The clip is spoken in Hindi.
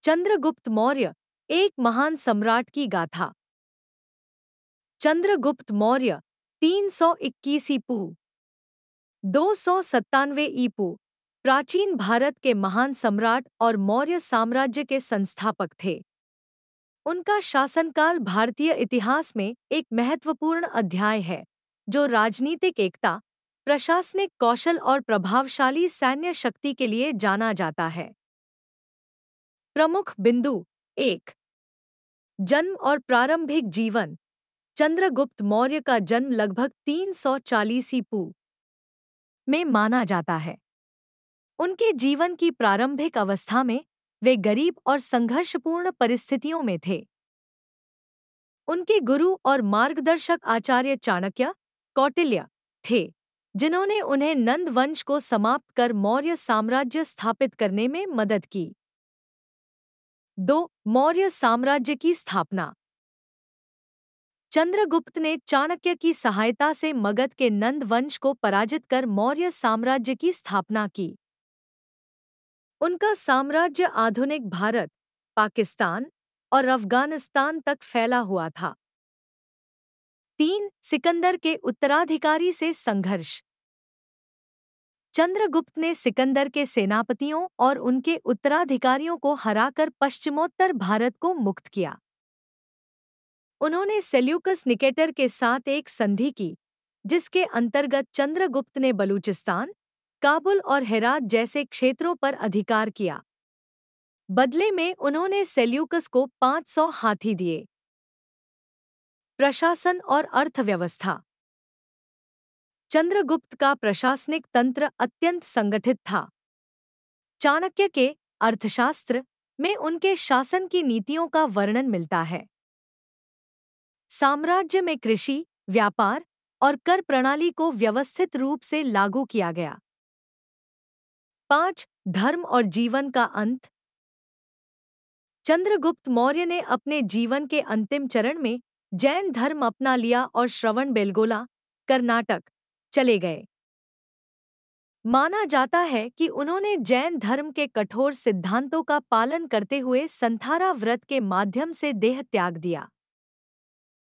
चंद्रगुप्त मौर्य एक महान सम्राट की गाथा। चंद्रगुप्त मौर्य 321 ईपू 297 ईपू प्राचीन भारत के महान सम्राट और मौर्य साम्राज्य के संस्थापक थे। उनका शासनकाल भारतीय इतिहास में एक महत्वपूर्ण अध्याय है, जो राजनीतिक एकता, प्रशासनिक कौशल और प्रभावशाली सैन्य शक्ति के लिए जाना जाता है। प्रमुख बिंदु 1। जन्म और प्रारंभिक जीवन। चंद्रगुप्त मौर्य का जन्म लगभग 340 ईपू में माना जाता है। उनके जीवन की प्रारंभिक अवस्था में वे गरीब और संघर्षपूर्ण परिस्थितियों में थे। उनके गुरु और मार्गदर्शक आचार्य चाणक्य, कौटिल्य थे, जिन्होंने उन्हें नंद वंश को समाप्त कर मौर्य साम्राज्य स्थापित करने में मदद की। 2. मौर्य साम्राज्य की स्थापना। चंद्रगुप्त ने चाणक्य की सहायता से मगध के नंद वंश को पराजित कर मौर्य साम्राज्य की स्थापना की। उनका साम्राज्य आधुनिक भारत, पाकिस्तान और अफगानिस्तान तक फैला हुआ था। 3. सिकंदर के उत्तराधिकारी से संघर्ष। चंद्रगुप्त ने सिकंदर के सेनापतियों और उनके उत्तराधिकारियों को हराकर पश्चिमोत्तर भारत को मुक्त किया। उन्होंने सेल्यूकस निकेटर के साथ एक संधि की, जिसके अंतर्गत चंद्रगुप्त ने बलूचिस्तान, काबुल और हेरात जैसे क्षेत्रों पर अधिकार किया। बदले में उन्होंने सेल्यूकस को 500 हाथी दिए। प्रशासन और अर्थव्यवस्था। चंद्रगुप्त का प्रशासनिक तंत्र अत्यंत संगठित था। चाणक्य के अर्थशास्त्र में उनके शासन की नीतियों का वर्णन मिलता है। साम्राज्य में कृषि, व्यापार और कर प्रणाली को व्यवस्थित रूप से लागू किया गया। 5. धर्म और जीवन का अंत। चंद्रगुप्त मौर्य ने अपने जीवन के अंतिम चरण में जैन धर्म अपना लिया और श्रवणबेलगोला, कर्नाटक चले गए। माना जाता है कि उन्होंने जैन धर्म के कठोर सिद्धांतों का पालन करते हुए संथारा व्रत के माध्यम से देह त्याग दिया।